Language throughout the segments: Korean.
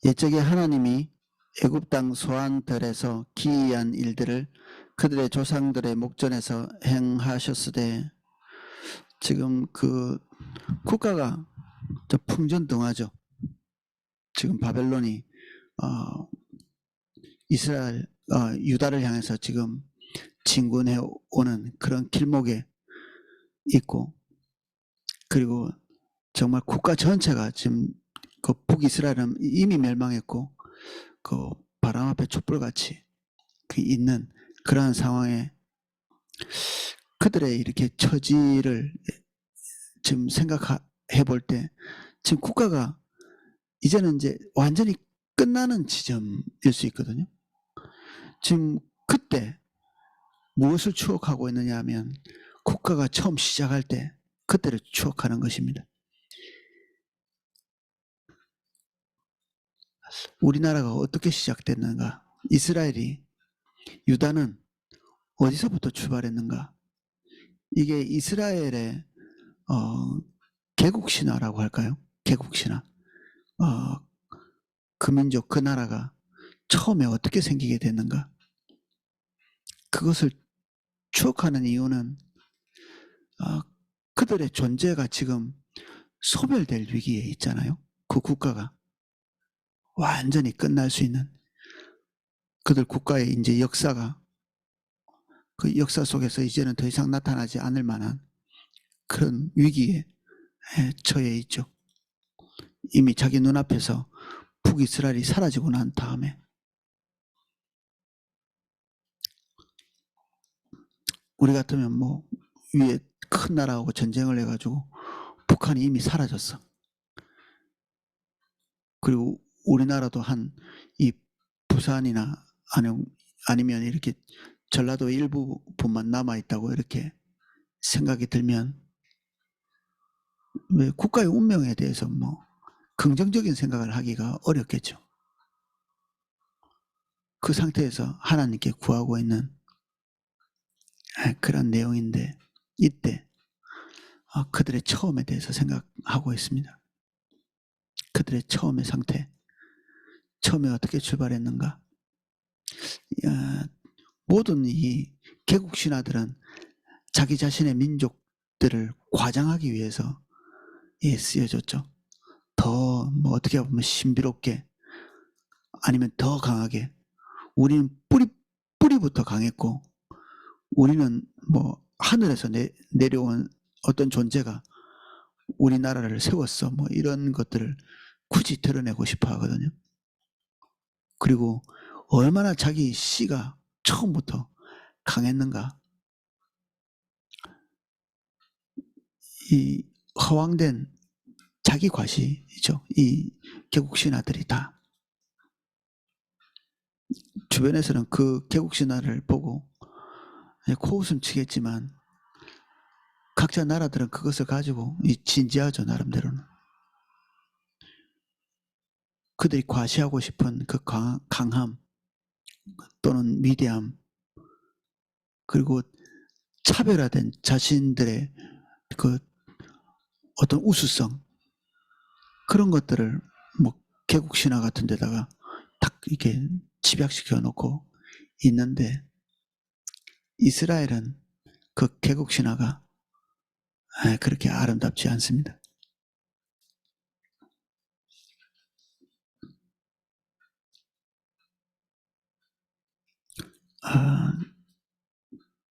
옛적에 하나님이 애굽 땅 소환들에서 기이한 일들을 그들의 조상들의 목전에서 행하셨으되, 지금 그 국가가 풍전등화죠. 지금 바벨론이 이스라엘 유다를 향해서 지금 진군해 오는 그런 길목에 있고, 그리고 정말 국가 전체가 지금 그 북이스라엘은 이미 멸망했고 그 바람 앞에 촛불같이 있는 그러한 상황에 그들의 이렇게 처지를 지금 생각해 볼 때, 지금 국가가 이제는 이제 완전히 끝나는 지점일 수 있거든요. 지금 그때 무엇을 추억하고 있느냐 하면 국가가 처음 시작할 때 그때를 추억하는 것입니다. 우리나라가 어떻게 시작됐는가? 이스라엘이, 유다는 어디서부터 출발했는가? 이게 이스라엘의 개국신화라고 할까요? 개국신화. 그 민족, 그 나라가 처음에 어떻게 생기게 됐는가? 그것을 추억하는 이유는 그들의 존재가 지금 소멸될 위기에 있잖아요. 그 국가가 완전히 끝날 수 있는, 그들 국가의 이제 역사가 그 역사 속에서 이제는 더 이상 나타나지 않을 만한 그런 위기에 처해 있죠. 이미 자기 눈앞에서 북이스라엘이 사라지고 난 다음에 우리 같으면 뭐 위에 큰 나라하고 전쟁을 해가지고 북한이 이미 사라졌어. 그리고 우리나라도 한 이 부산이나 아니면 이렇게 전라도 일부분만 남아있다고 이렇게 생각이 들면, 왜 국가의 운명에 대해서 뭐 긍정적인 생각을 하기가 어렵겠죠. 그 상태에서 하나님께 구하고 있는 그런 내용인데, 이때 그들의 처음에 대해서 생각하고 있습니다. 그들의 처음의 상태, 처음에 어떻게 출발했는가. 모든 이 개국 신화들은 자기 자신의 민족들을 과장하기 위해서 쓰여졌죠. 더 뭐 어떻게 보면 신비롭게, 아니면 더 강하게. 우리는 뿌리부터 강했고, 우리는 뭐 하늘에서 내려온 어떤 존재가 우리나라를 세웠어, 뭐 이런 것들을 굳이 드러내고 싶어 하거든요. 그리고 얼마나 자기 씨가 처음부터 강했는가. 이 허황된 자기 과시죠. 이 개국신화들이 다. 주변에서는 그 개국신화를 보고 코웃음 치겠지만, 각자 나라들은 그것을 가지고 진지하죠, 나름대로는. 그들이 과시하고 싶은 그 강함 또는 위대함, 그리고 차별화된 자신들의 그 어떤 우수성, 그런 것들을 뭐 개국신화 같은 데다가 딱 이렇게 집약시켜 놓고 있는데, 이스라엘은 그 개국신화가 그렇게 아름답지 않습니다.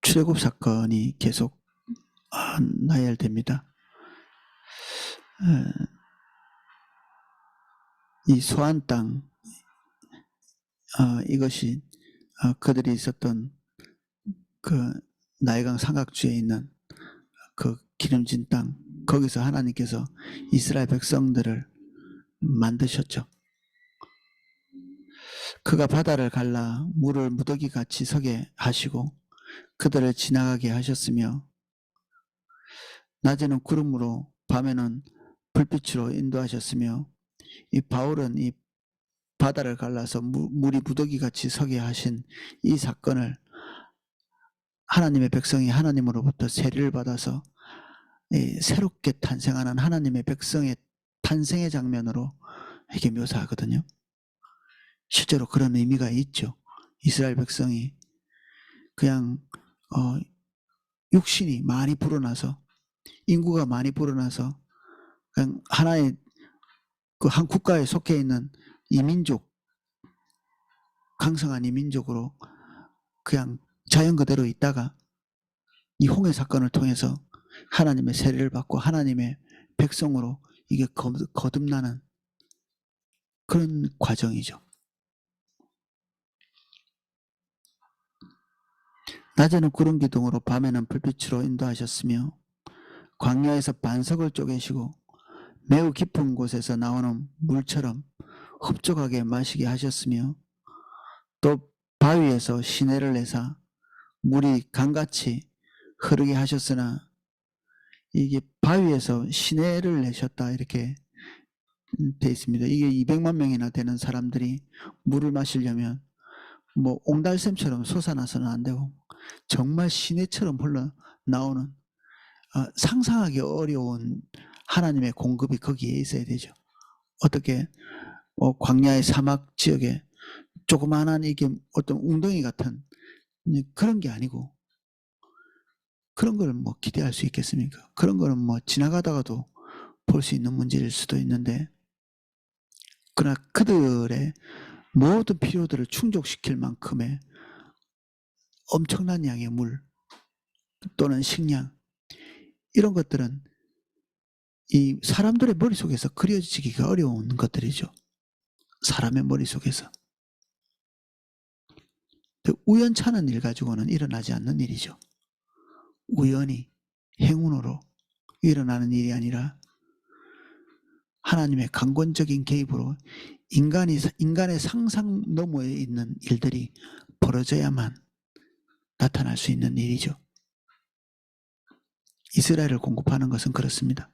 출애굽 사건이 계속 나열됩니다. 이 소안 땅, 이것이 그들이 있었던 그 나일강 삼각주에 있는 그 기름진 땅, 거기서 하나님께서 이스라엘 백성들을 만드셨죠. 그가 바다를 갈라 물을 무더기같이 서게 하시고 그들을 지나가게 하셨으며, 낮에는 구름으로 밤에는 불빛으로 인도하셨으며, 이 바울은 이 바다를 갈라서 물이 무더기같이 서게 하신 이 사건을 하나님의 백성이 하나님으로부터 세례를 받아서 새롭게 탄생하는 하나님의 백성의 탄생의 장면으로 이렇게 묘사하거든요. 실제로 그런 의미가 있죠. 이스라엘 백성이 그냥 육신이 많이 불어나서, 인구가 많이 불어나서 그냥 하나의 그 한 국가에 속해 있는 이민족, 강성한 이민족으로 그냥 자연 그대로 있다가 이 홍해 사건을 통해서 하나님의 세례를 받고 하나님의 백성으로 이게 거듭나는 그런 과정이죠. 낮에는 구름 기둥으로 밤에는 불빛으로 인도하셨으며 광야에서 반석을 쪼개시고 매우 깊은 곳에서 나오는 물처럼 흡족하게 마시게 하셨으며 또 바위에서 시내를 내사 물이 강같이 흐르게 하셨으나, 이게 바위에서 시내를 내셨다 이렇게 돼 있습니다. 이게 200만 명이나 되는 사람들이 물을 마시려면 뭐 옹달샘처럼 솟아나서는 안 되고 정말 시내처럼 흘러나오는 상상하기 어려운 하나님의 공급이 거기에 있어야 되죠. 어떻게 광야의 사막 지역에 조그마한 이게 어떤 웅덩이 같은 그런 게 아니고, 그런 걸 뭐 기대할 수 있겠습니까? 그런 거는 뭐 지나가다가도 볼 수 있는 문제일 수도 있는데, 그러나 그들의 모든 필요들을 충족시킬 만큼의 엄청난 양의 물 또는 식량, 이런 것들은 이 사람들의 머릿속에서 그려지기가 어려운 것들이죠. 사람의 머릿속에서. 우연찮은 일 가지고는 일어나지 않는 일이죠. 우연히, 행운으로 일어나는 일이 아니라 하나님의 강권적인 개입으로 인간의 상상 너머에 있는 일들이 벌어져야만 나타날 수 있는 일이죠. 이스라엘을 공급하는 것은 그렇습니다.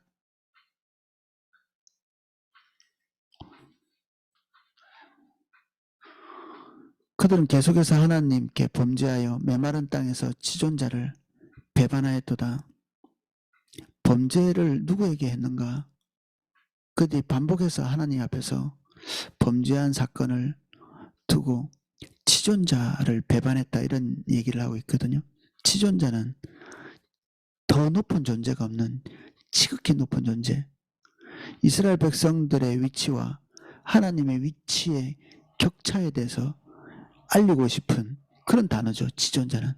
그들은 계속해서 하나님께 범죄하여 메마른 땅에서 지존자를 배반하였도다. 범죄를 누구에게 했는가? 그들이 반복해서 하나님 앞에서 범죄한 사건을 두고 지존자를 배반했다 이런 얘기를 하고 있거든요. 지존자는 더 높은 존재가 없는 지극히 높은 존재, 이스라엘 백성들의 위치와 하나님의 위치의 격차에 대해서 알리고 싶은 그런 단어죠. 지존자는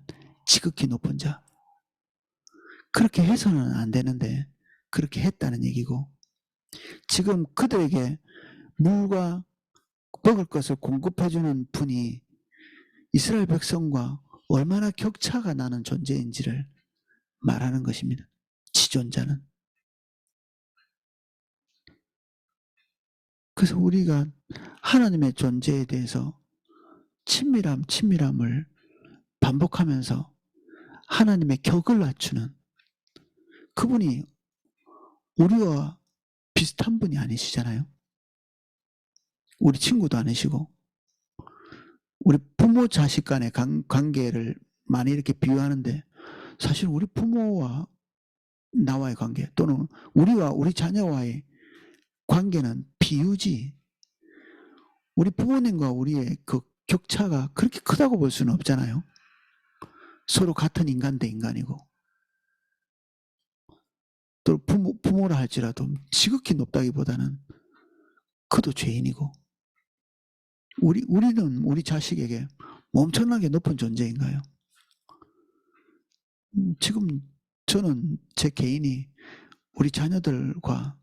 지극히 높은 자. 그렇게 해서는 안 되는데 그렇게 했다는 얘기고, 지금 그들에게 물과 먹을 것을 공급해주는 분이 이스라엘 백성과 얼마나 격차가 나는 존재인지를 말하는 것입니다. 지존자는. 그래서 우리가 하나님의 존재에 대해서 친밀함을 반복하면서 하나님의 격을 낮추는, 그분이 우리와 비슷한 분이 아니시잖아요. 우리 친구도 아니시고, 우리 부모 자식 간의 관계를 많이 이렇게 비유하는데, 사실 우리 부모와 나와의 관계 또는 우리와 우리 자녀와의 관계는 비유지, 우리 부모님과 우리의 그 격차가 그렇게 크다고 볼 수는 없잖아요. 서로 같은 인간 대 인간이고, 또 부모라 할지라도 지극히 높다기보다는 그도 죄인이고, 우리는 우리 자식에게 엄청나게 높은 존재인가요? 지금 저는 제 개인이 우리 자녀들과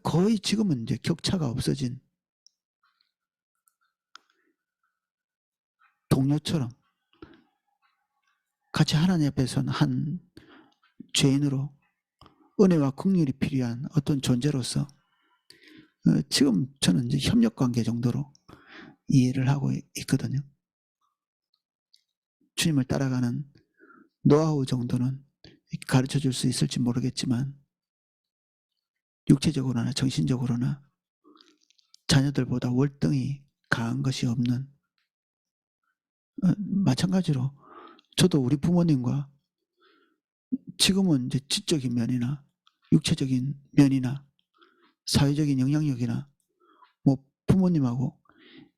거의 지금은 이제 격차가 없어진 동료처럼 같이 하나님 앞에서는 한 죄인으로 은혜와 긍휼이 필요한 어떤 존재로서 지금 저는 이제 협력 관계 정도로 이해를 하고 있거든요. 주님을 따라가는 노하우 정도는 가르쳐 줄 수 있을지 모르겠지만, 육체적으로나 정신적으로나 자녀들보다 월등히 강한 것이 없는, 마찬가지로 저도 우리 부모님과 지금은 이제 지적인 면이나 육체적인 면이나 사회적인 영향력이나 뭐 부모님하고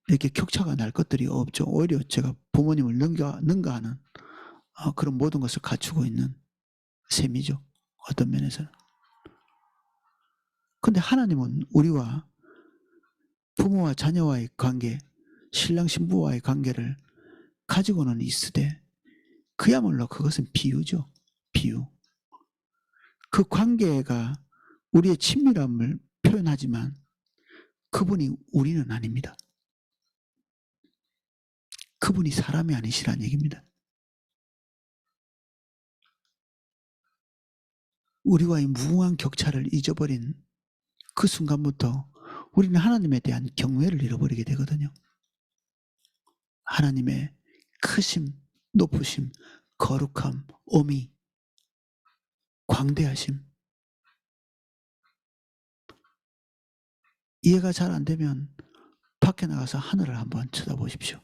이렇게 격차가 날 것들이 없죠. 오히려 제가 부모님을 능가하는 그런 모든 것을 갖추고 있는 셈이죠. 어떤 면에서는. 근데 하나님은 우리와 부모와 자녀와의 관계, 신랑 신부와의 관계를 가지고는 있으되 그야말로 그것은 비유죠. 비유. 그 관계가 우리의 친밀함을 표현하지만 그분이 우리는 아닙니다. 그분이 사람이 아니시란 얘기입니다. 우리와의 무궁한 격차를 잊어버린 그 순간부터 우리는 하나님에 대한 경외를 잃어버리게 되거든요. 하나님의 크심, 높으심, 거룩함, 어미, 광대하심. 이해가 잘 안 되면 밖에 나가서 하늘을 한번 쳐다보십시오.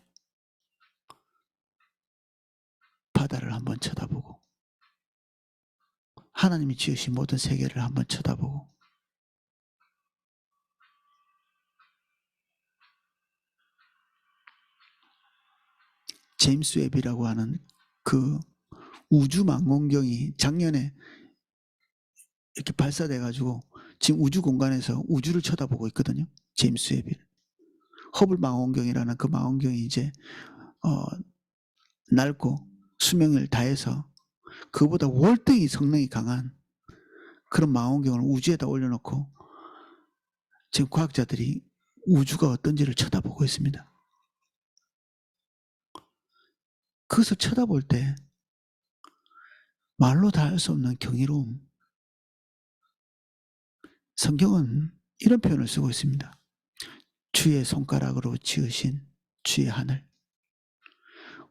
바다를 한번 쳐다보고 하나님이 지으신 모든 세계를 한번 쳐다보고 제임스 웹이라고 하는 그 우주망원경이 작년에 이렇게 발사돼 가지고 지금 우주 공간에서 우주를 쳐다보고 있거든요. 제임스 웹이. 허블 망원경이라는 그 망원경이 이제 낡고 수명을 다해서 그보다 월등히 성능이 강한 그런 망원경을 우주에다 올려놓고 지금 과학자들이 우주가 어떤지를 쳐다보고 있습니다. 그것을 쳐다볼 때 말로 다 할 수 없는 경이로움. 성경은 이런 표현을 쓰고 있습니다. 주의 손가락으로 지으신 주의 하늘.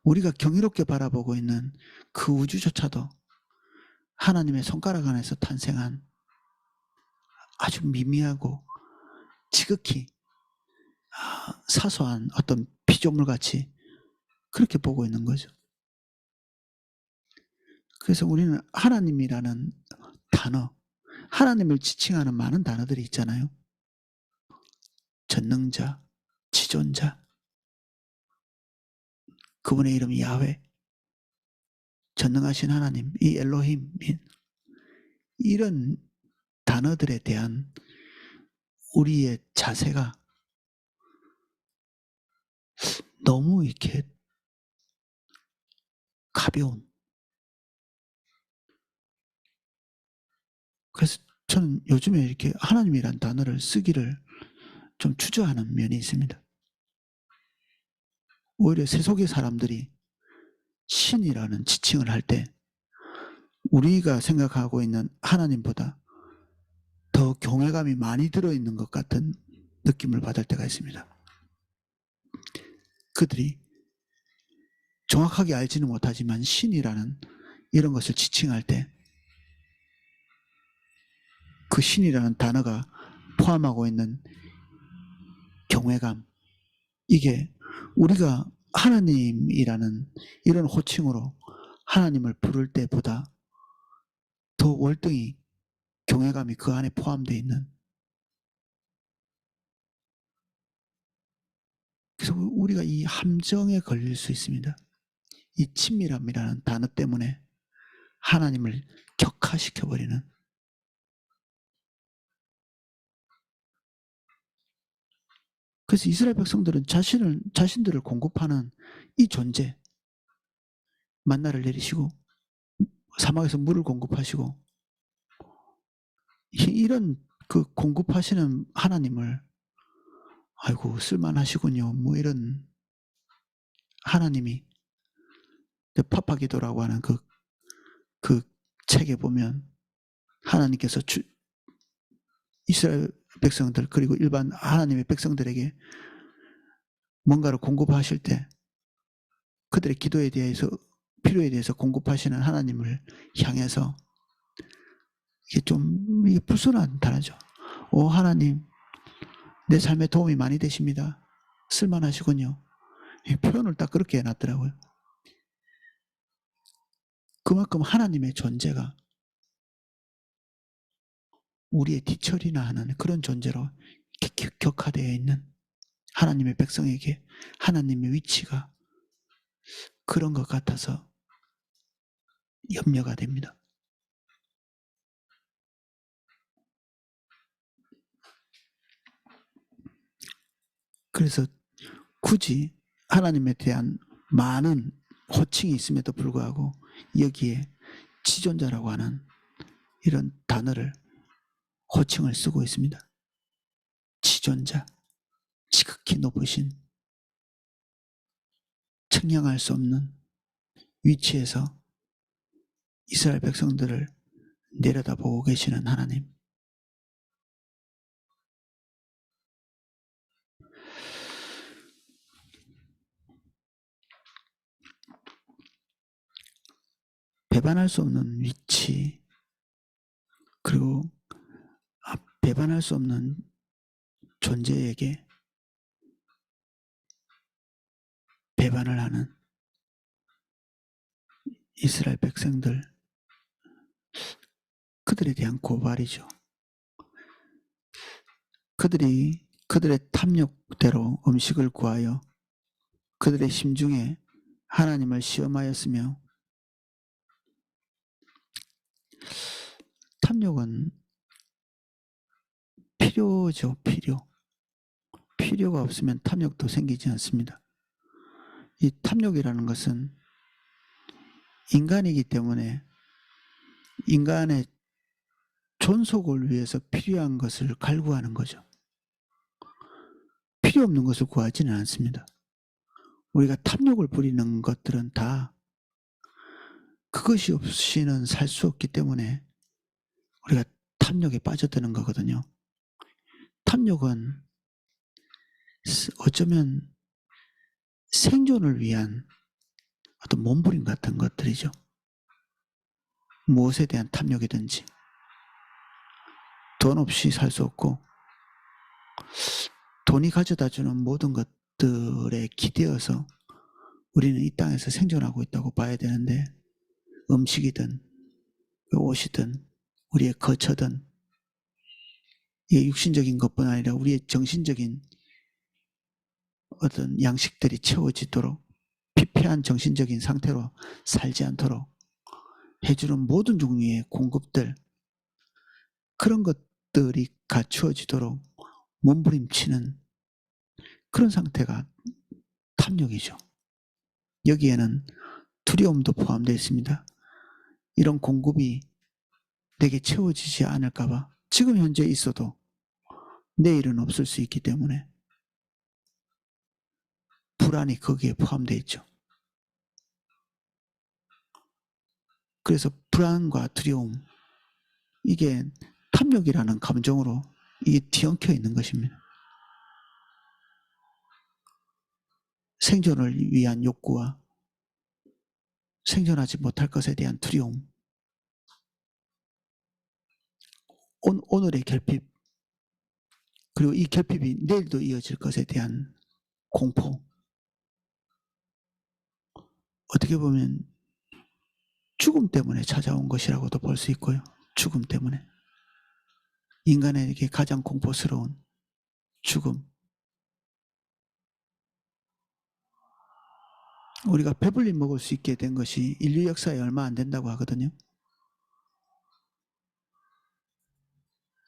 우리가 경이롭게 바라보고 있는 그 우주조차도 하나님의 손가락 안에서 탄생한 아주 미미하고 지극히 사소한 어떤 피조물같이 그렇게 보고 있는 거죠. 그래서 우리는 하나님이라는 단어, 하나님을 지칭하는 많은 단어들이 있잖아요. 전능자, 지존자, 그분의 이름이 야훼, 전능하신 하나님, 이 엘로힘, 이런 단어들에 대한 우리의 자세가 너무 이렇게 가벼운. 그래서 저는 요즘에 이렇게 하나님이란 단어를 쓰기를 좀 주저하는 면이 있습니다. 오히려 세속의 사람들이 신이라는 지칭을 할 때 우리가 생각하고 있는 하나님보다 더 경외감이 많이 들어있는 것 같은 느낌을 받을 때가 있습니다. 그들이 정확하게 알지는 못하지만 신이라는 이런 것을 지칭할 때 그 신이라는 단어가 포함하고 있는 경외감, 이게 우리가 하나님이라는 이런 호칭으로 하나님을 부를 때보다 더 월등히 경외감이 그 안에 포함되어 있는. 그래서 우리가 이 함정에 걸릴 수 있습니다. 이 친밀함이라는 단어 때문에 하나님을 격화시켜버리는. 그래서 이스라엘 백성들은 자신들을 공급하는 이 존재, 만나를 내리시고 사막에서 물을 공급하시고 이런 그 공급하시는 하나님을 아이고 쓸만하시군요. 뭐 이런 하나님이 파파기도라고 하는 그 책에 보면 하나님께서 이스라엘 백성들 그리고 일반 하나님의 백성들에게 뭔가를 공급하실 때 그들의 기도에 대해서 필요에 대해서 공급하시는 하나님을 향해서 이게 좀 이게 불순한 단어죠. 오 하나님 내 삶에 도움이 많이 되십니다. 쓸만하시군요. 이 표현을 딱 그렇게 해놨더라고요. 그만큼 하나님의 존재가 우리의 뒤처리나 하는 그런 존재로 격화되어 있는 하나님의 백성에게 하나님의 위치가 그런 것 같아서 염려가 됩니다. 그래서 굳이 하나님에 대한 많은 호칭이 있음에도 불구하고 여기에 지존자라고 하는 이런 단어를 호칭을 쓰고 있습니다. 지존자, 지극히 높으신, 측량할 수 없는 위치에서 이스라엘 백성들을 내려다보고 계시는 하나님. 배반할 수 없는 위치, 그리고 배반할 수 없는 존재에게 배반을 하는 이스라엘 백성들, 그들에 대한 고발이죠. 그들이 그들의 탐욕대로 음식을 구하여 그들의 심중에 하나님을 시험하였으며, 탐욕은 필요죠. 필요가 없으면 탐욕도 생기지 않습니다. 이 탐욕이라는 것은 인간이기 때문에 인간의 존속을 위해서 필요한 것을 갈구하는 거죠. 필요 없는 것을 구하지는 않습니다. 우리가 탐욕을 부리는 것들은 다 그것이 없이는 살 수 없기 때문에 우리가 탐욕에 빠져드는 거거든요. 탐욕은 어쩌면 생존을 위한 어떤 몸부림 같은 것들이죠. 무엇에 대한 탐욕이든지. 돈 없이 살 수 없고 돈이 가져다주는 모든 것들에 기대어서 우리는 이 땅에서 생존하고 있다고 봐야 되는데, 음식이든 옷이든 우리의 거처든 이 육신적인 것뿐 아니라 우리의 정신적인 어떤 양식들이 채워지도록, 피폐한 정신적인 상태로 살지 않도록 해주는 모든 종류의 공급들, 그런 것들이 갖추어지도록 몸부림치는 그런 상태가 탐욕이죠. 여기에는 두려움도 포함되어 있습니다. 이런 공급이 내게 채워지지 않을까 봐, 지금 현재 있어도 내일은 없을 수 있기 때문에 불안이 거기에 포함되어 있죠. 그래서 불안과 두려움, 이게 탐욕이라는 감정으로 이게 뒤엉켜 있는 것입니다. 생존을 위한 욕구와 생존하지 못할 것에 대한 두려움, 오늘의 결핍, 그리고 이 결핍이 내일도 이어질 것에 대한 공포, 어떻게 보면 죽음 때문에 찾아온 것이라고도 볼 수 있고요. 죽음 때문에. 인간에게 가장 공포스러운 죽음. 우리가 배불리 먹을 수 있게 된 것이 인류 역사에 얼마 안 된다고 하거든요.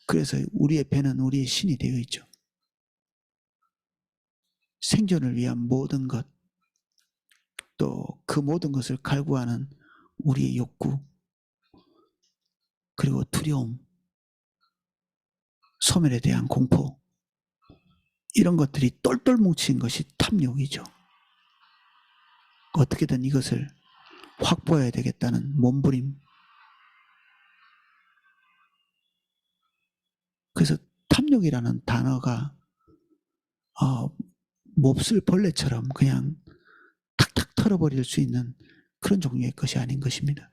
그래서 우리의 배는 우리의 신이 되어 있죠. 생존을 위한 모든 것, 또 그 모든 것을 갈구하는 우리의 욕구, 그리고 두려움, 소멸에 대한 공포, 이런 것들이 똘똘 뭉친 것이 탐욕이죠. 어떻게든 이것을 확보해야 되겠다는 몸부림. 그래서 탐욕이라는 단어가 몹쓸 벌레처럼 그냥 탁탁 털어버릴 수 있는 그런 종류의 것이 아닌 것입니다.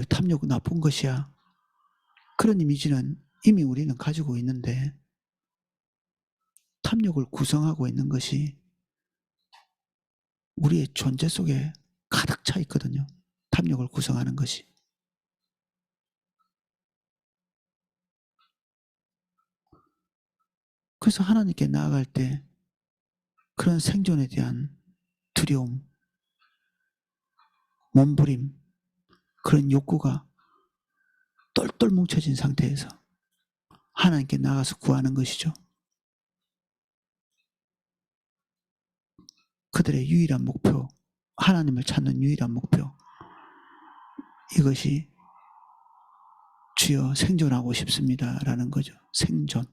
탐욕은 나쁜 것이야. 그런 이미지는 이미 우리는 가지고 있는데, 탐욕을 구성하고 있는 것이 우리의 존재 속에 가득 차 있거든요. 탐욕을 구성하는 것이. 그래서 하나님께 나아갈 때 그런 생존에 대한 두려움, 몸부림, 그런 욕구가 똘똘 뭉쳐진 상태에서 하나님께 나가서 구하는 것이죠. 그들의 유일한 목표, 하나님을 찾는 유일한 목표, 이것이 주여 생존하고 싶습니다라는 거죠. 생존.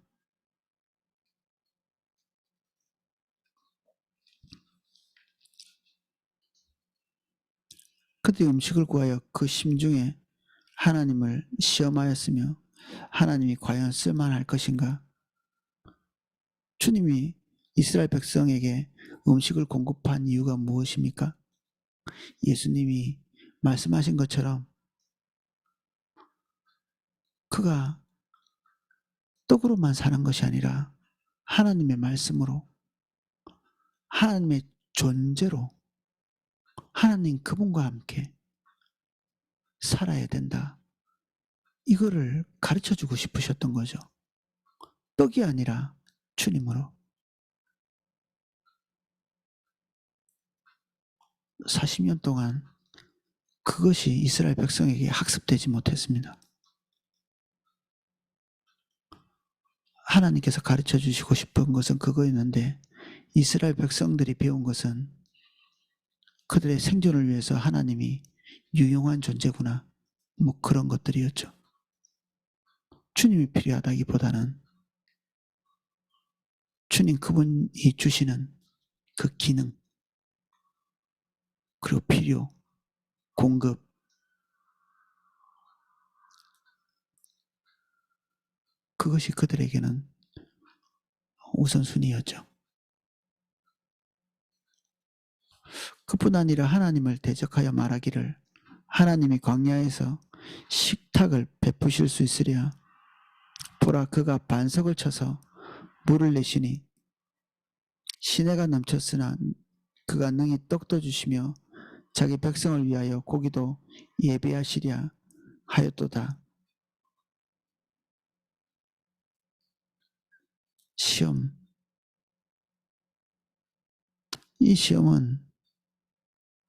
그때 음식을 구하여 그 심중에 하나님을 시험하였으며 하나님이 과연 쓸만할 것인가? 주님이 이스라엘 백성에게 음식을 공급한 이유가 무엇입니까? 예수님이 말씀하신 것처럼 그가 떡으로만 사는 것이 아니라 하나님의 말씀으로, 하나님의 존재로, 하나님 그분과 함께 살아야 된다. 이거를 가르쳐주고 싶으셨던 거죠. 떡이 아니라 주님으로. 40년 동안 그것이 이스라엘 백성에게 학습되지 못했습니다. 하나님께서 가르쳐 주시고 싶은 것은 그거였는데 이스라엘 백성들이 배운 것은 그들의 생존을 위해서 하나님이 유용한 존재구나, 뭐 그런 것들이었죠. 주님이 필요하다기보다는 주님 그분이 주시는 그 기능, 그리고 필요, 공급, 그것이 그들에게는 우선순위였죠. 그뿐 아니라 하나님을 대적하여 말하기를 하나님이 광야에서 식탁을 베푸실 수 있으랴. 보라, 그가 반석을 쳐서 물을 내시니 시내가 넘쳤으나 그가 능히 떡도 주시며 자기 백성을 위하여 고기도 예배하시랴 하였도다. 시험. 이 시험은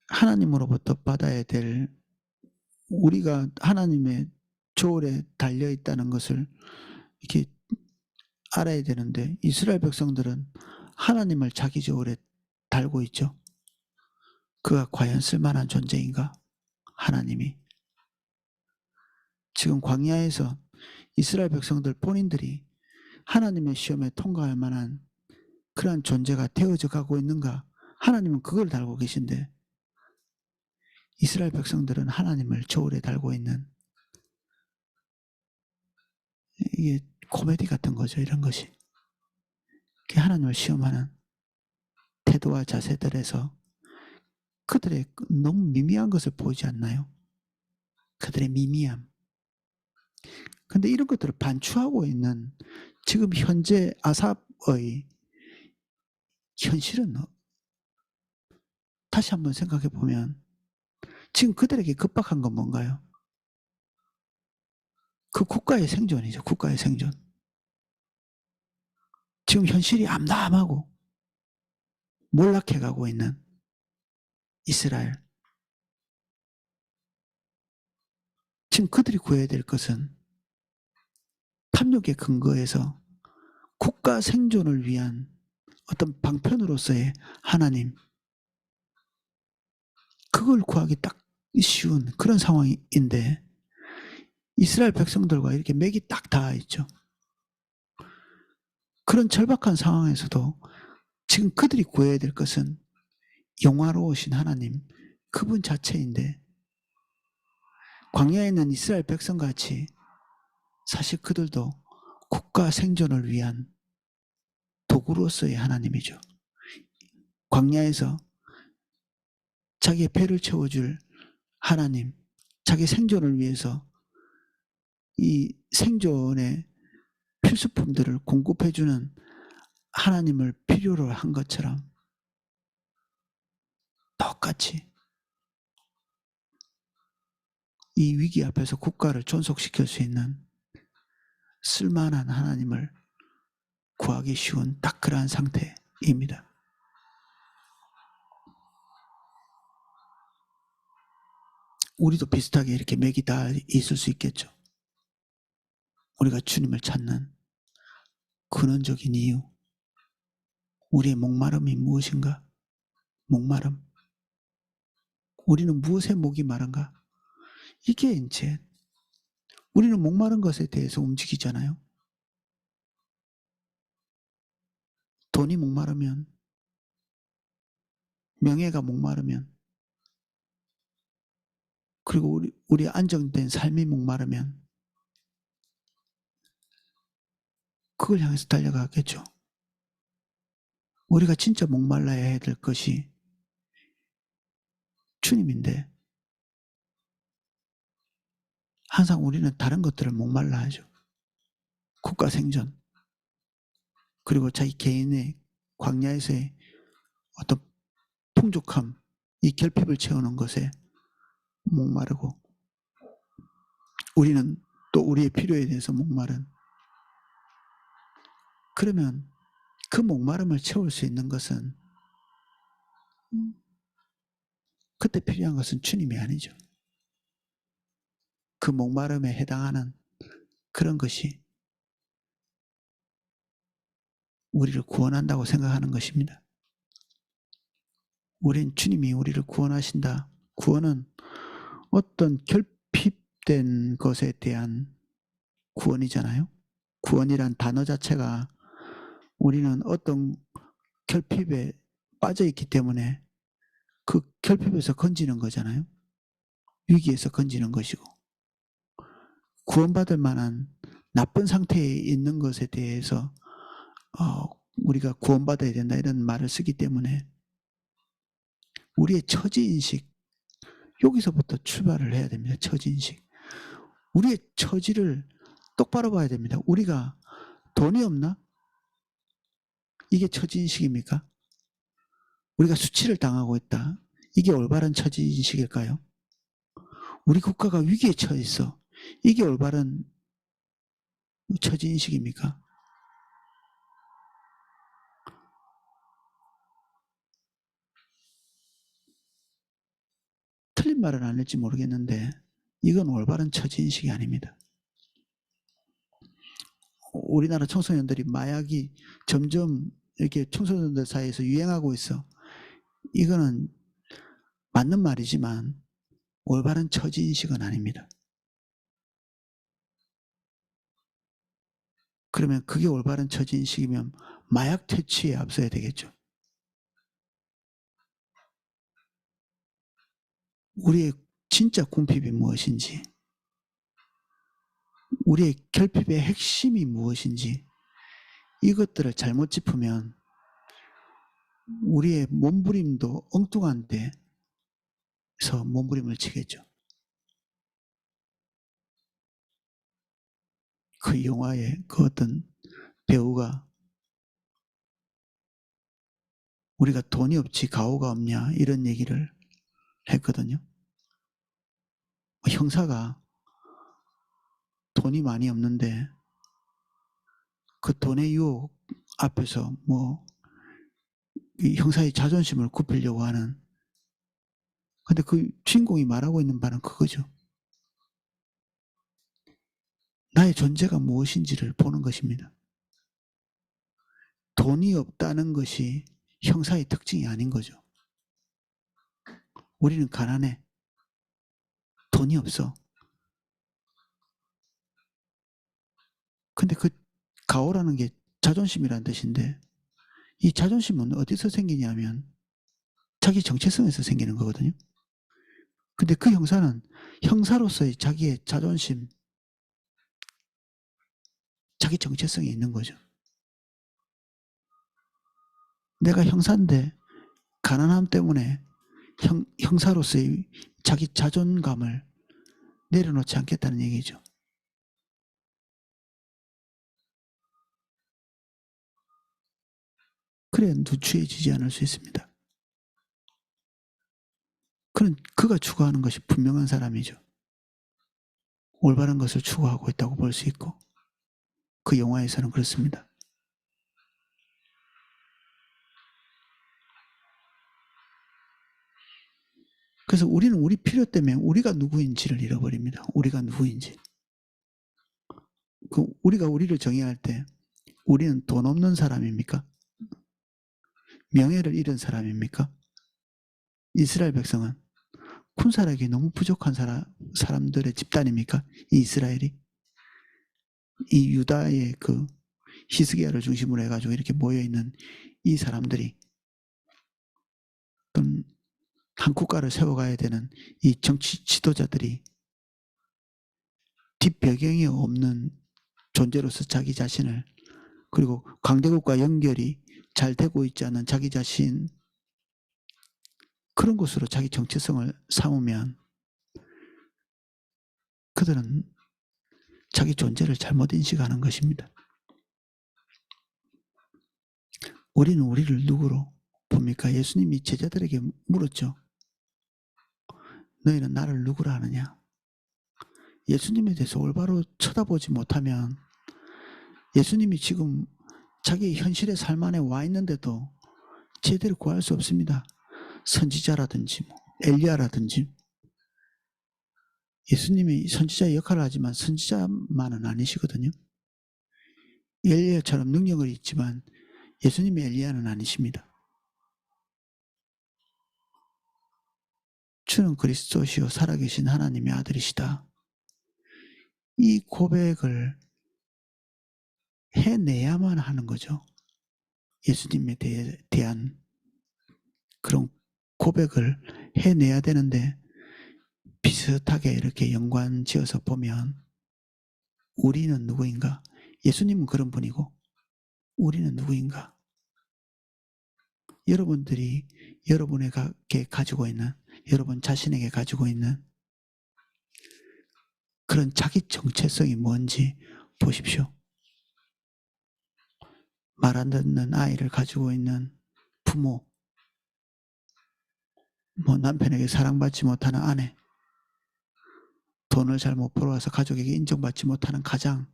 하나님으로부터 받아야 될, 우리가 하나님의 조울에 달려 있다는 것을 이렇게 알아야 되는데 이스라엘 백성들은 하나님을 자기 조울에 달고 있죠. 그가 과연 쓸만한 존재인가? 하나님이. 지금 광야에서 이스라엘 백성들 본인들이 하나님의 시험에 통과할 만한 그러한 존재가 되어져 가고 있는가? 하나님은 그걸 달고 계신데 이스라엘 백성들은 하나님을 저울에 달고 있는, 이게 코미디 같은 거죠. 이런 것이. 하나님을 시험하는 태도와 자세들에서 그들의 너무 미미한 것을 보이지 않나요? 그들의 미미함. 근데 이런 것들을 반추하고 있는 지금 현재 아삽의 현실은 다시 한번 생각해 보면 지금 그들에게 급박한 건 뭔가요? 그 국가의 생존이죠. 국가의 생존. 지금 현실이 암담하고 몰락해가고 있는 이스라엘. 지금 그들이 구해야 될 것은 탐욕의 근거에서 국가 생존을 위한 어떤 방편으로서의 하나님, 그걸 구하기 딱 쉬운 그런 상황인데 이스라엘 백성들과 이렇게 맥이 딱 닿아 있죠. 그런 절박한 상황에서도 지금 그들이 구해야 될 것은 영화로우신 하나님, 그분 자체인데 광야에 있는 이스라엘 백성같이 사실 그들도 국가 생존을 위한 도구로서의 하나님이죠. 광야에서 자기의 배를 채워줄 하나님, 자기 생존을 위해서 이 생존의 필수품들을 공급해주는 하나님을 필요로 한 것처럼 똑같이 이 위기 앞에서 국가를 존속시킬 수 있는 쓸만한 하나님을 구하기 쉬운 딱 그러한 상태입니다. 우리도 비슷하게 이렇게 맥이 다 있을 수 있겠죠. 우리가 주님을 찾는 근원적인 이유, 우리의 목마름이 무엇인가? 목마름. 우리는 무엇에 목이 마른가? 이게 이제 우리는 목마른 것에 대해서 움직이잖아요. 돈이 목마르면, 명예가 목마르면, 그리고 우리 안정된 삶이 목마르면 그걸 향해서 달려가겠죠. 우리가 진짜 목말라야 해야 될 것이 주님인데 항상 우리는 다른 것들을 목말라 하죠. 국가 생존, 그리고 자기 개인의 광야에서의 어떤 풍족함, 이 결핍을 채우는 것에 목마르고, 우리는 또 우리의 필요에 대해서 목마른, 그러면 그 목마름을 채울 수 있는 것은, 그때 필요한 것은 주님이 아니죠. 그 목마름에 해당하는 그런 것이 우리를 구원한다고 생각하는 것입니다. 우린 주님이 우리를 구원하신다. 구원은 어떤 결핍된 것에 대한 구원이잖아요. 구원이란 단어 자체가 우리는 어떤 결핍에 빠져 있기 때문에 그 결핍에서 건지는 거잖아요. 위기에서 건지는 것이고, 구원받을 만한 나쁜 상태에 있는 것에 대해서 우리가 구원받아야 된다 이런 말을 쓰기 때문에 우리의 처지인식, 여기서부터 출발을 해야 됩니다. 처지인식. 우리의 처지를 똑바로 봐야 됩니다. 우리가 돈이 없나? 이게 처지인식입니까? 우리가 수치를 당하고 있다. 이게 올바른 처지인식일까요? 우리 국가가 위기에 처해 있어. 이게 올바른 처지인식입니까? 틀린 말은 안 할지 모르겠는데 이건 올바른 처지인식이 아닙니다. 우리나라 청소년들이 마약이 점점 이렇게 청소년들 사이에서 유행하고 있어. 이거는 맞는 말이지만 올바른 처지인식은 아닙니다. 그러면 그게 올바른 처지인식이면 마약 퇴치에 앞서야 되겠죠. 우리의 진짜 궁핍이 무엇인지, 우리의 결핍의 핵심이 무엇인지, 이것들을 잘못 짚으면 우리의 몸부림도 엉뚱한 데서 몸부림을 치겠죠. 그 영화의 그 어떤 배우가 우리가 돈이 없지 가오가 없냐 이런 얘기를 했거든요. 형사가 돈이 많이 없는데 그 돈의 유혹 앞에서 이 형사의 자존심을 굽히려고 하는, 근데 그 주인공이 말하고 있는 바는 그거죠. 나의 존재가 무엇인지를 보는 것입니다. 돈이 없다는 것이 형사의 특징이 아닌 거죠. 우리는 가난해. 돈이 없어. 근데 그 가오라는 게 자존심이라는 뜻인데, 이 자존심은 어디서 생기냐면 자기 정체성에서 생기는 거거든요. 근데 그 형사는 형사로서의 자기의 자존심, 자기 정체성이 있는 거죠. 내가 형사인데 가난함 때문에 형사로서의 자기 자존감을 내려놓지 않겠다는 얘기죠. 그래야 누추해지지 않을 수 있습니다. 그가 추구하는 것이 분명한 사람이죠. 올바른 것을 추구하고 있다고 볼 수 있고, 그 영화에서는 그렇습니다. 그래서 우리는 우리 필요 때문에 우리가 누구인지를 잃어버립니다. 우리가 누구인지. 우리가 우리를 정의할 때 우리는 돈 없는 사람입니까? 명예를 잃은 사람입니까? 이스라엘 백성은 군사력이 너무 부족한 사람들의 집단입니까? 이 이스라엘이? 이 유다의 그 히스기야를 중심으로 해가지고 이렇게 모여있는 이 사람들이 어떤 한 국가를 세워가야 되는 이 정치 지도자들이 뒷배경이 없는 존재로서 자기 자신을, 그리고 강대국과 연결이 잘 되고 있지 않은 자기 자신, 그런 것으로 자기 정체성을 삼으면 그들은 자기 존재를 잘못 인식하는 것입니다. 우리는 우리를 누구로 봅니까? 예수님이 제자들에게 물었죠. 너희는 나를 누구라 하느냐? 예수님에 대해서 올바로 쳐다보지 못하면 예수님이 지금 자기 현실의 삶 안에 와 있는데도 제대로 구할 수 없습니다. 선지자라든지 엘리야라든지. 예수님이 선지자의 역할을 하지만 선지자만은 아니시거든요. 엘리야처럼 능력을 있지만 예수님이 엘리야는 아니십니다. 주는 그리스도시요 살아계신 하나님의 아들이시다. 이 고백을 해내야만 하는 거죠. 예수님에 대한 그런 고백을 해내야 되는데 비슷하게 이렇게 연관지어서 보면 우리는 누구인가? 예수님은 그런 분이고 우리는 누구인가? 여러분들이 여러분에게 가지고 있는, 여러분 자신에게 가지고 있는 그런 자기 정체성이 뭔지 보십시오. 말 안 듣는 아이를 가지고 있는 부모, 남편에게 사랑받지 못하는 아내, 돈을 잘 못 벌어와서 가족에게 인정받지 못하는 가장,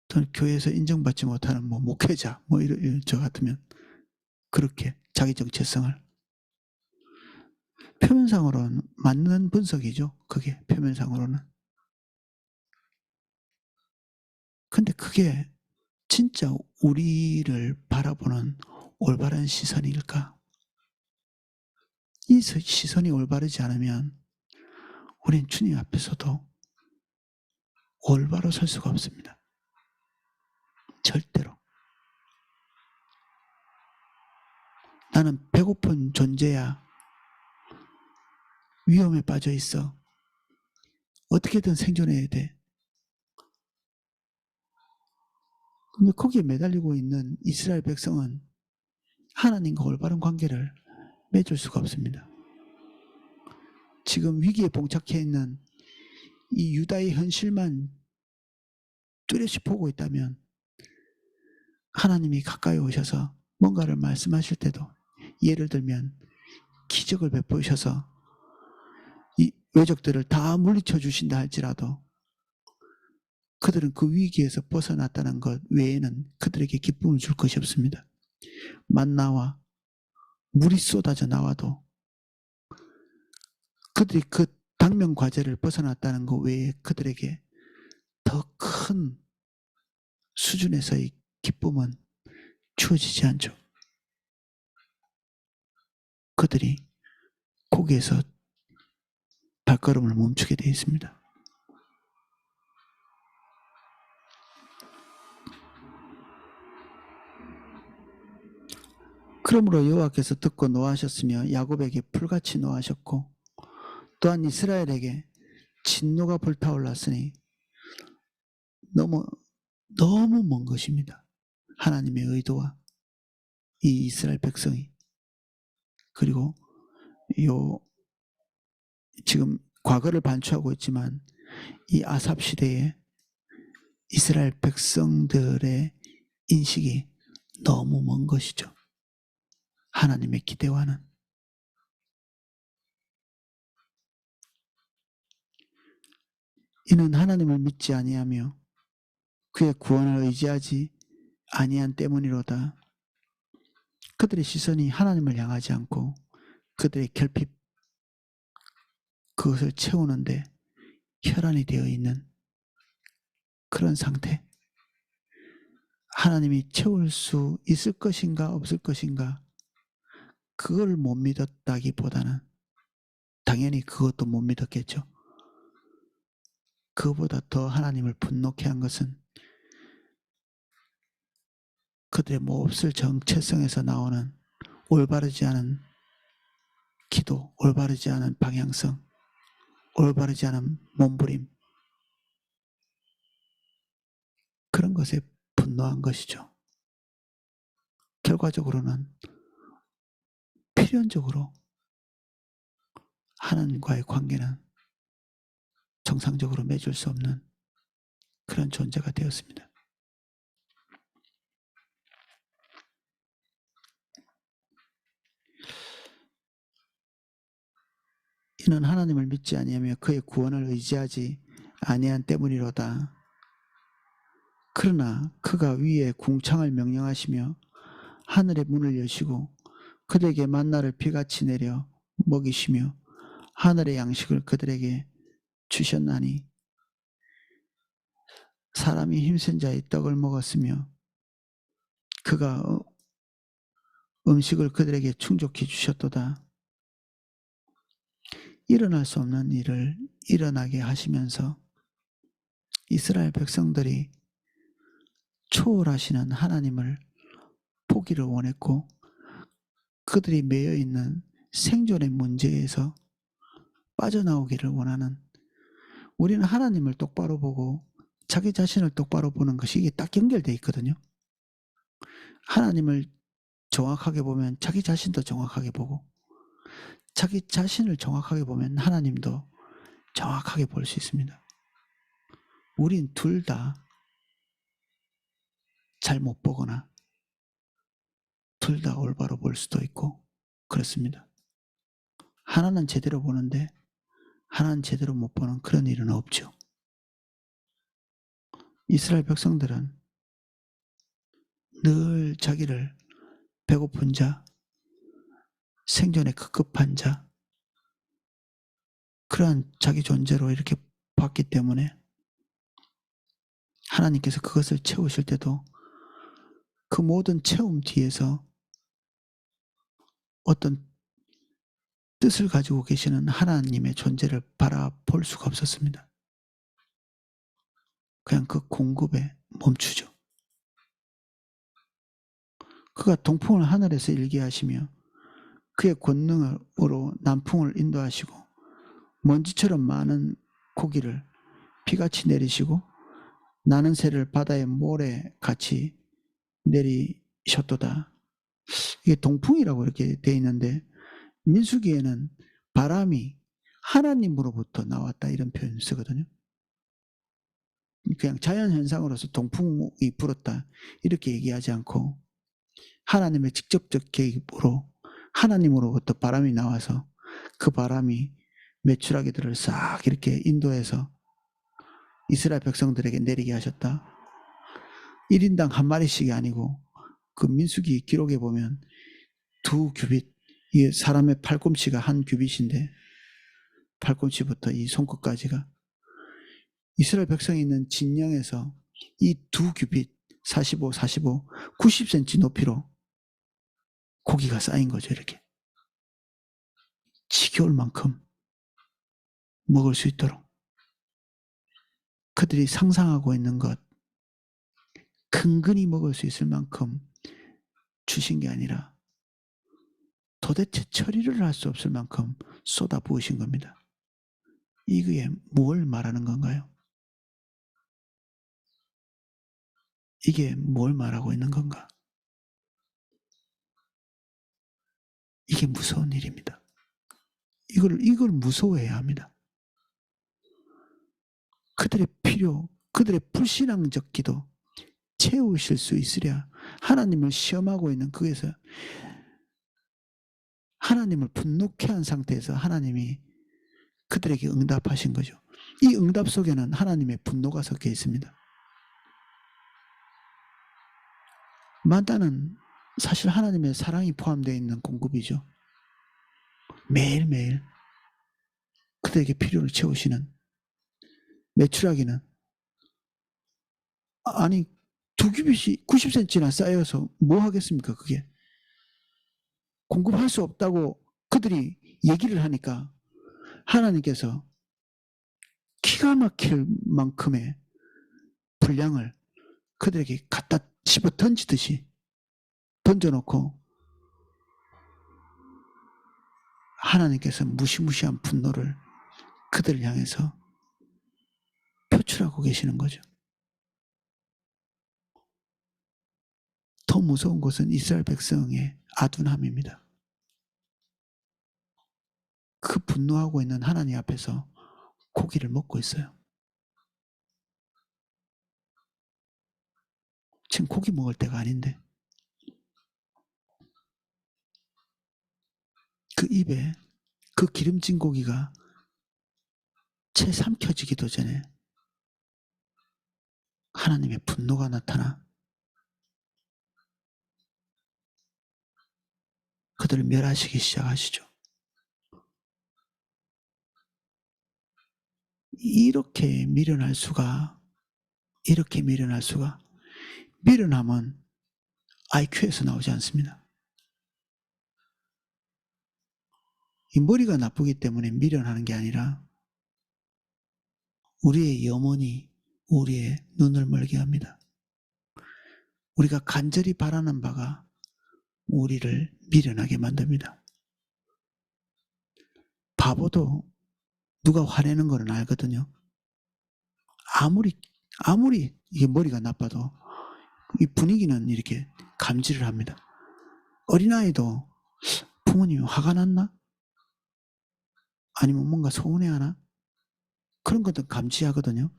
또 교회에서 인정받지 못하는 목회자, 이런 저 같으면 그렇게 자기 정체성을 표면상으로는 맞는 분석이죠. 그게 표면상으로는. 근데 그게 진짜 우리를 바라보는 올바른 시선일까? 이 시선이 올바르지 않으면 우린 주님 앞에서도 올바로 설 수가 없습니다. 절대로. 나는 배고픈 존재야. 위험에 빠져 있어. 어떻게든 생존해야 돼. 근데 거기에 매달리고 있는 이스라엘 백성은 하나님과 올바른 관계를 맺을 수가 없습니다. 지금 위기에 봉착해 있는 이 유다의 현실만 뚜렷이 보고 있다면 하나님이 가까이 오셔서 뭔가를 말씀하실 때도, 예를 들면 기적을 베푸셔서 이 외적들을 다 물리쳐 주신다 할지라도 그들은 그 위기에서 벗어났다는 것 외에는 그들에게 기쁨을 줄 것이 없습니다. 만나와 물이 쏟아져 나와도 그들이 그 당면 과제를 벗어났다는 것 외에 그들에게 더 큰 수준에서의 기쁨은 주어지지 않죠. 그들이 거기에서 발걸음을 멈추게 되어 있습니다. 그러므로 여호와께서 듣고 노하셨으며 야곱에게 불같이 노하셨고 또한 이스라엘에게 진노가 불타올랐으니 너무 먼 것입니다. 하나님의 의도와 이 이스라엘 백성이, 그리고 지금 과거를 반추하고 있지만 이 아삽 시대에 이스라엘 백성들의 인식이 너무 먼 것이죠. 하나님의 기대와는. 이는 하나님을 믿지 아니하며 그의 구원을 의지하지 아니한 때문이로다. 그들의 시선이 하나님을 향하지 않고 그들의 결핍, 그것을 채우는데 혈안이 되어 있는 그런 상태. 하나님이 채울 수 있을 것인가 없을 것인가, 그걸 못 믿었다기보다는, 당연히 그것도 못 믿었겠죠. 그보다 더 하나님을 분노케 한 것은 그들의 몹쓸 정체성에서 나오는 올바르지 않은 기도, 올바르지 않은 방향성, 올바르지 않은 몸부림, 그런 것에 분노한 것이죠. 결과적으로는 필연적으로 하나님과의 관계는 정상적으로 맺을 수 없는 그런 존재가 되었습니다. 이는 하나님을 믿지 아니하며 그의 구원을 의지하지 아니한 때문이로다. 그러나 그가 위에 궁창을 명령하시며 하늘의 문을 여시고 그들에게 만나를 비같이 내려 먹이시며 하늘의 양식을 그들에게 주셨나니 사람이 힘센 자의 떡을 먹었으며 그가 음식을 그들에게 충족히 주셨도다. 일어날 수 없는 일을 일어나게 하시면서 이스라엘 백성들이 초월하시는 하나님을 보기를 원했고, 그들이 매여 있는 생존의 문제에서 빠져나오기를 원하는, 우리는 하나님을 똑바로 보고 자기 자신을 똑바로 보는 것이 이게 딱 연결되어 있거든요. 하나님을 정확하게 보면 자기 자신도 정확하게 보고, 자기 자신을 정확하게 보면 하나님도 정확하게 볼 수 있습니다. 우린 둘 다 잘 못 보거나 둘 다 올바로 볼 수도 있고 그렇습니다. 하나는 제대로 보는데 하나는 제대로 못 보는 그런 일은 없죠. 이스라엘 백성들은 늘 자기를 배고픈 자, 생존에 급급한 자, 그러한 자기 존재로 이렇게 봤기 때문에 하나님께서 그것을 채우실 때도 그 모든 채움 뒤에서 어떤 뜻을 가지고 계시는 하나님의 존재를 바라볼 수가 없었습니다. 그냥 그 공급에 멈추죠. 그가 동풍을 하늘에서 일게 하시며 그의 권능으로 남풍을 인도하시고 먼지처럼 많은 고기를 비같이 내리시고 나는 새를 바다의 모래같이 내리셨도다. 이게 동풍이라고 이렇게 되어 있는데 민수기에는 바람이 하나님으로부터 나왔다 이런 표현을 쓰거든요. 그냥 자연현상으로서 동풍이 불었다 이렇게 얘기하지 않고 하나님의 직접적 개입으로 하나님으로부터 바람이 나와서 그 바람이 메추라기들을 싹 이렇게 인도해서 이스라엘 백성들에게 내리게 하셨다. 1인당 한 마리씩이 아니고 그 민수기 기록에 보면 2규빗, 이 사람의 팔꿈치가 한 규빗인데 팔꿈치부터 이 손끝까지가 이스라엘 백성이 있는 진영에서 이 2규빗 45, 90cm 높이로 고기가 쌓인 거죠. 이렇게 지겨울 만큼 먹을 수 있도록 그들이 상상하고 있는 것 근근히 먹을 수 있을 만큼 주신 게 아니라 도대체 처리를 할 수 없을 만큼 쏟아 부으신 겁니다. 이게 뭘 말하는 건가요? 이게 뭘 말하고 있는 건가? 이게 무서운 일입니다. 이걸 무서워해야 합니다. 그들의 필요, 그들의 불신앙적 기도 채우실 수 있으랴 하나님을 시험하고 있는 그에서 하나님을 분노케 한 상태에서 하나님이 그들에게 응답하신 거죠. 이 응답 속에는 하나님의 분노가 섞여 있습니다. 마다는 사실 하나님의 사랑이 포함되어 있는 공급이죠. 매일매일 그들에게 필요를 채우시는. 메추라기는 아니 2규빗이 90cm나 쌓여서 뭐 하겠습니까 그게. 공급할 수 없다고 그들이 얘기를 하니까 하나님께서 기가 막힐 만큼의 분량을 그들에게 갖다 집어 던지듯이 던져놓고 하나님께서 무시무시한 분노를 그들을 향해서 표출하고 계시는 거죠. 더 무서운 것은 이스라엘 백성의 아둔함입니다. 그 분노하고 있는 하나님 앞에서 고기를 먹고 있어요. 지금 고기 먹을 때가 아닌데 그 입에 그 기름진 고기가 채 삼켜지기도 전에 하나님의 분노가 나타나 그들을 멸하시기 시작하시죠. 이렇게 미련할 수가 미련함은 IQ에서 나오지 않습니다. 이 머리가 나쁘기 때문에 미련하는 게 아니라 우리의 염원이 우리의 눈을 멀게 합니다. 우리가 간절히 바라는 바가 우리를 미련하게 만듭니다. 바보도 누가 화내는 거는 알거든요. 아무리 이게 머리가 나빠도 이 분위기는 이렇게 감지를 합니다. 어린아이도 부모님이 화가 났나? 아니면 뭔가 서운해하나? 그런 것도 감지하거든요.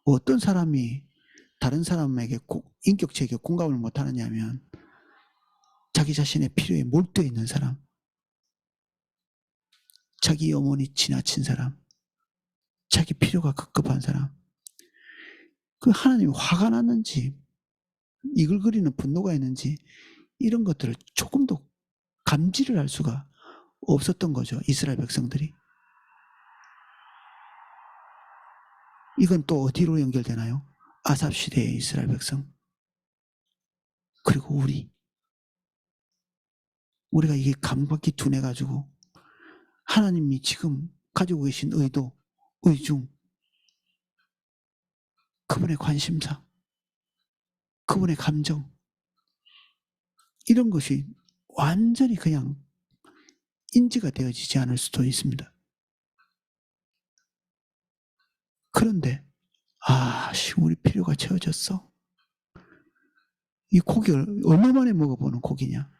어떤 사람이 다른 사람에게 인격체에게 공감을 못하느냐면 자기 자신의 필요에 몰두해 있는 사람, 자기 염원이 지나친 사람, 자기 필요가 급급한 사람, 그 하나님이 화가 났는지 이글거리는 분노가 있는지 이런 것들을 조금도 감지를 할 수가 없었던 거죠. 이스라엘 백성들이. 이건 또 어디로 연결되나요? 아삽 시대의 이스라엘 백성. 그리고 우리가 이게 감각이 둔해가지고 하나님이 지금 가지고 계신 의도, 의중, 그분의 관심사, 그분의 감정 이런 것이 완전히 그냥 인지가 되어지지 않을 수도 있습니다. 그런데 우리 필요가 채워졌어. 이 고기를 얼마 만에 먹어보는 고기냐.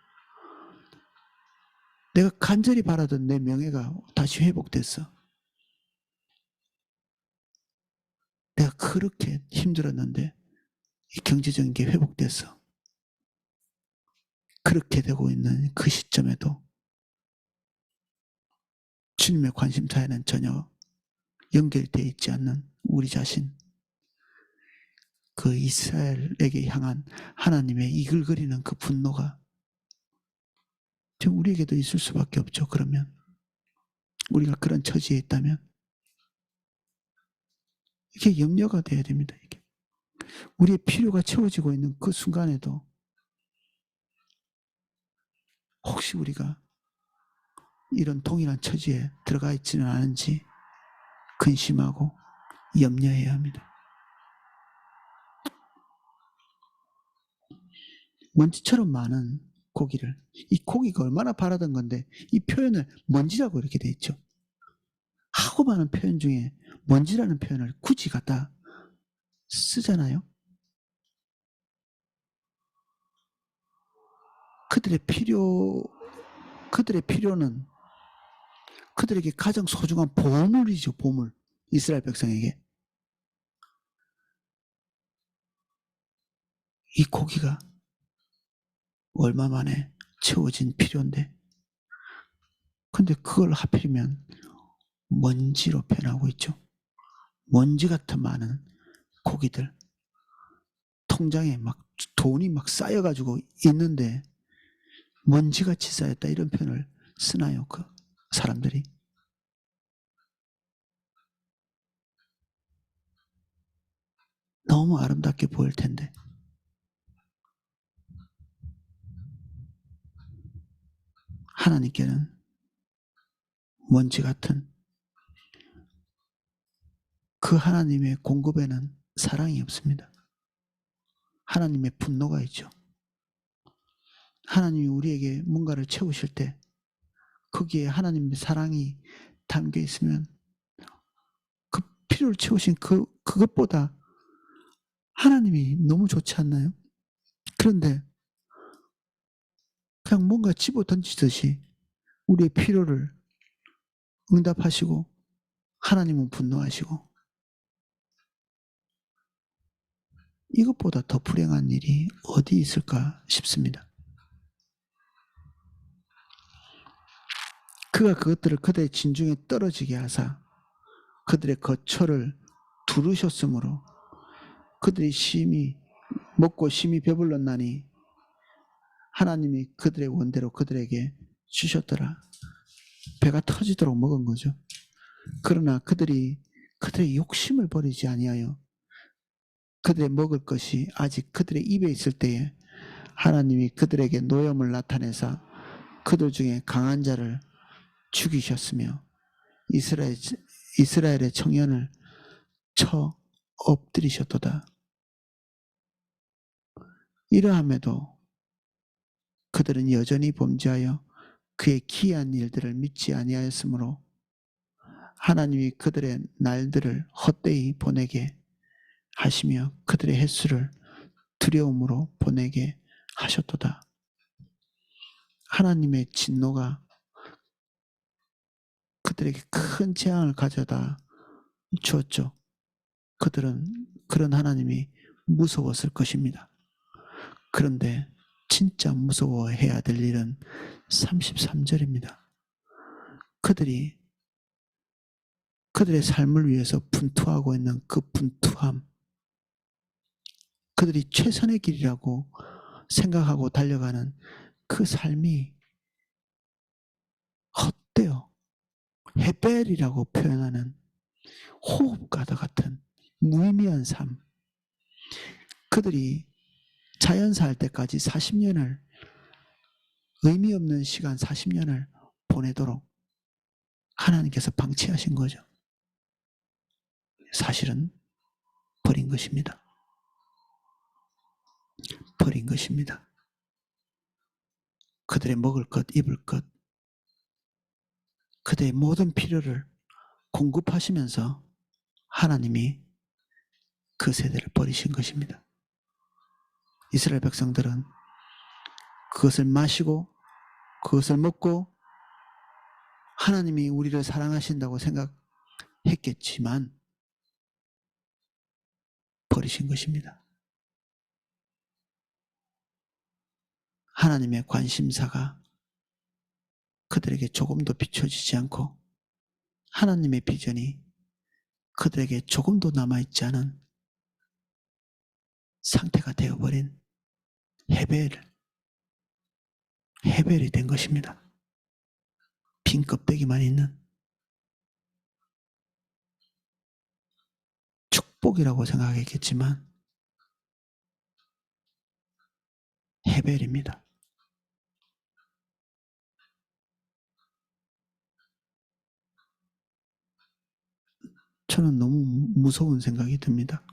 내가 간절히 바라던 내 명예가 다시 회복됐어. 내가 그렇게 힘들었는데 이 경제적인 게 회복됐어. 그렇게 되고 있는 그 시점에도 주님의 관심사에는 전혀 연결되어 있지 않는 우리 자신, 그 이스라엘에게 향한 하나님의 이글거리는 그 분노가 지금 우리에게도 있을 수밖에 없죠. 그러면 우리가 그런 처지에 있다면 이게 염려가 돼야 됩니다. 이게 우리의 필요가 채워지고 있는 그 순간에도 혹시 우리가 이런 동일한 처지에 들어가 있지는 않은지 근심하고 염려해야 합니다. 먼지처럼 많은 고기를, 이 고기가 얼마나 바라던 건데 이 표현을 먼지라고 이렇게 돼 있죠. 하고 많은 표현 중에 먼지라는 표현을 굳이 갖다 쓰잖아요. 그들의 필요는 그들에게 가장 소중한 보물이죠. 보물. 이스라엘 백성에게. 이 고기가 얼마 만에 채워진 필요인데 근데 그걸 하필이면 먼지로 표현하고 있죠. 먼지 같은 많은 고기들, 통장에 막 돈이 막 쌓여가지고 있는데 먼지같이 쌓였다 이런 표현을 쓰나요? 그 사람들이. 너무 아름답게 보일 텐데. 하나님께는 먼지 같은 그 하나님의 공급에는 사랑이 없습니다. 하나님의 분노가 있죠. 하나님이 우리에게 뭔가를 채우실 때 거기에 하나님의 사랑이 담겨 있으면 그 필요를 채우신 그것보다 하나님이 너무 좋지 않나요? 그런데 그냥 뭔가 집어 던지듯이 우리의 필요를 응답하시고 하나님은 분노하시고 이것보다 더 불행한 일이 어디 있을까 싶습니다. 그가 그것들을 그들의 진중에 떨어지게 하사 그들의 거처를 두르셨으므로 그들이 심히 먹고 심히 배불렀나니 하나님이 그들의 원대로 그들에게 주셨더라. 배가 터지도록 먹은 거죠. 그러나 그들이 그들의 욕심을 버리지 아니하여 그들의 먹을 것이 아직 그들의 입에 있을 때에 하나님이 그들에게 노염을 나타내사 그들 중에 강한 자를 죽이셨으며 이스라엘의 청년을 쳐 엎드리셨도다. 이러함에도 그들은 여전히 범죄하여 그의 기이한 일들을 믿지 아니하였으므로 하나님이 그들의 날들을 헛되이 보내게 하시며 그들의 횟수를 두려움으로 보내게 하셨도다. 하나님의 진노가 그들에게 큰 재앙을 가져다 주었죠. 그들은 그런 하나님이 무서웠을 것입니다. 그런데 진짜 무서워해야 될 일은 33절입니다. 그들이 그들의 삶을 위해서 분투하고 있는 그 분투함, 그들이 최선의 길이라고 생각하고 달려가는 그 삶이 헛되어 헤벨이라고 표현하는 호흡과도 같은 무의미한 삶. 그들이 자연사 할 때까지 40년을 의미 없는 시간 40년을 보내도록 하나님께서 방치하신 거죠. 사실은 버린 것입니다. 버린 것입니다. 그들의 먹을 것, 입을 것, 그들의 모든 필요를 공급하시면서 하나님이 그 세대를 버리신 것입니다. 이스라엘 백성들은 그것을 마시고 그것을 먹고 하나님이 우리를 사랑하신다고 생각했겠지만 버리신 것입니다. 하나님의 관심사가 그들에게 조금도 비춰지지 않고 하나님의 비전이 그들에게 조금도 남아있지 않은 상태가 되어버린 헤벨이 된 것입니다. 빈 껍데기만 있는 축복이라고 생각했겠지만 헤벨입니다. 저는 너무 무서운 생각이 듭니다.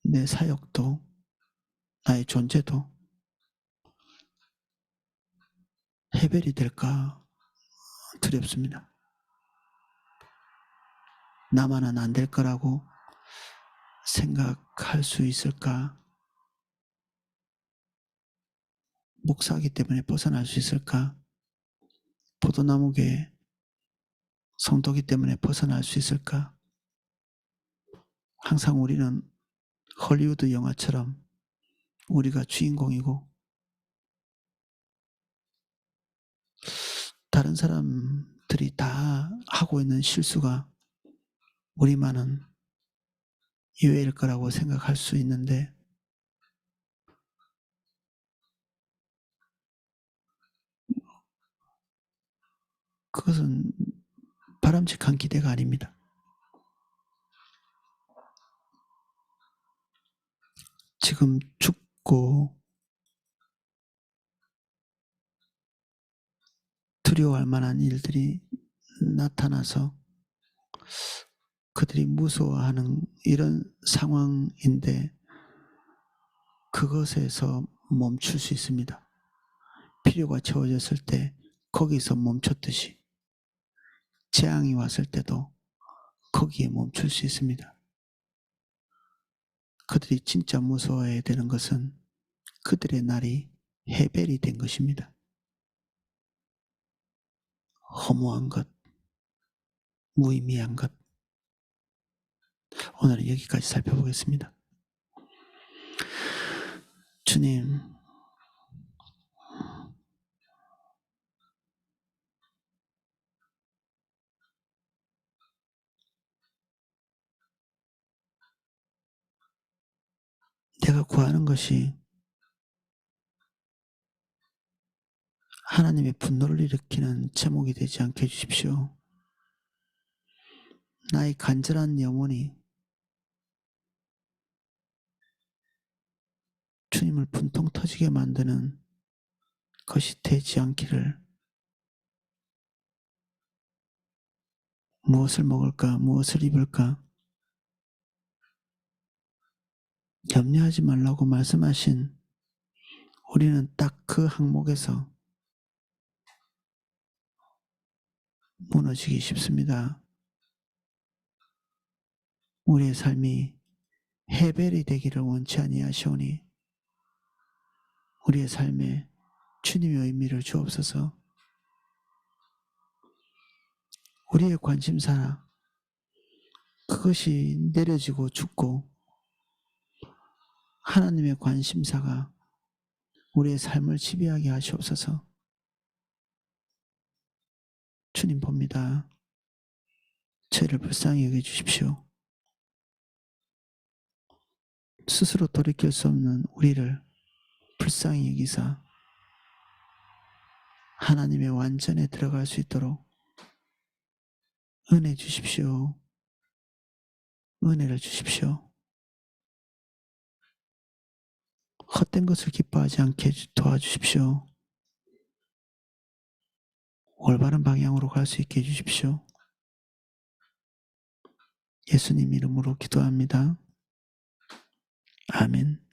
내 사역도 나의 존재도 헤벨이 될까 두렵습니다. 나만은 안 될 거라고 생각할 수 있을까? 목사기 때문에 벗어날 수 있을까? 포도나무계 성도기 때문에 벗어날 수 있을까? 항상 우리는 헐리우드 영화처럼 우리가 주인공이고 다른 사람들이 다 하고 있는 실수가 우리만은 예외일 거라고 생각할 수 있는데 그것은 바람직한 기대가 아닙니다. 지금 죽고 두려워할 만한 일들이 나타나서 그들이 무서워하는 이런 상황인데 그것에서 멈출 수 있습니다. 필요가 채워졌을 때 거기서 멈췄듯이 재앙이 왔을 때도 거기에 멈출 수 있습니다. 그들이 진짜 무서워해야 되는 것은 그들의 날이 해벨이 된 것입니다. 허무한 것, 무의미한 것. 오늘은 여기까지 살펴보겠습니다. 주님, 내가 구하는 것이 하나님의 분노를 일으키는 제목이 되지 않게 해주십시오. 나의 간절한 영혼이 주님을 분통 터지게 만드는 것이 되지 않기를. 무엇을 먹을까, 무엇을 입을까 염려하지 말라고 말씀하신 우리는 딱 그 항목에서 무너지기 쉽습니다. 우리의 삶이 해벨이 되기를 원치 아니하시오니 우리의 삶에 주님의 의미를 주옵소서. 우리의 관심사 그것이 내려지고 죽고 하나님의 관심사가 우리의 삶을 지배하게 하시옵소서. 주님 봅니다. 저희를 불쌍히 여겨주십시오. 스스로 돌이킬 수 없는 우리를 불쌍히 여기사 하나님의 완전에 들어갈 수 있도록 은혜 주십시오. 은혜를 주십시오. 헛된 것을 기뻐하지 않게 도와주십시오. 올바른 방향으로 갈 수 있게 해주십시오. 예수님 이름으로 기도합니다. 아멘.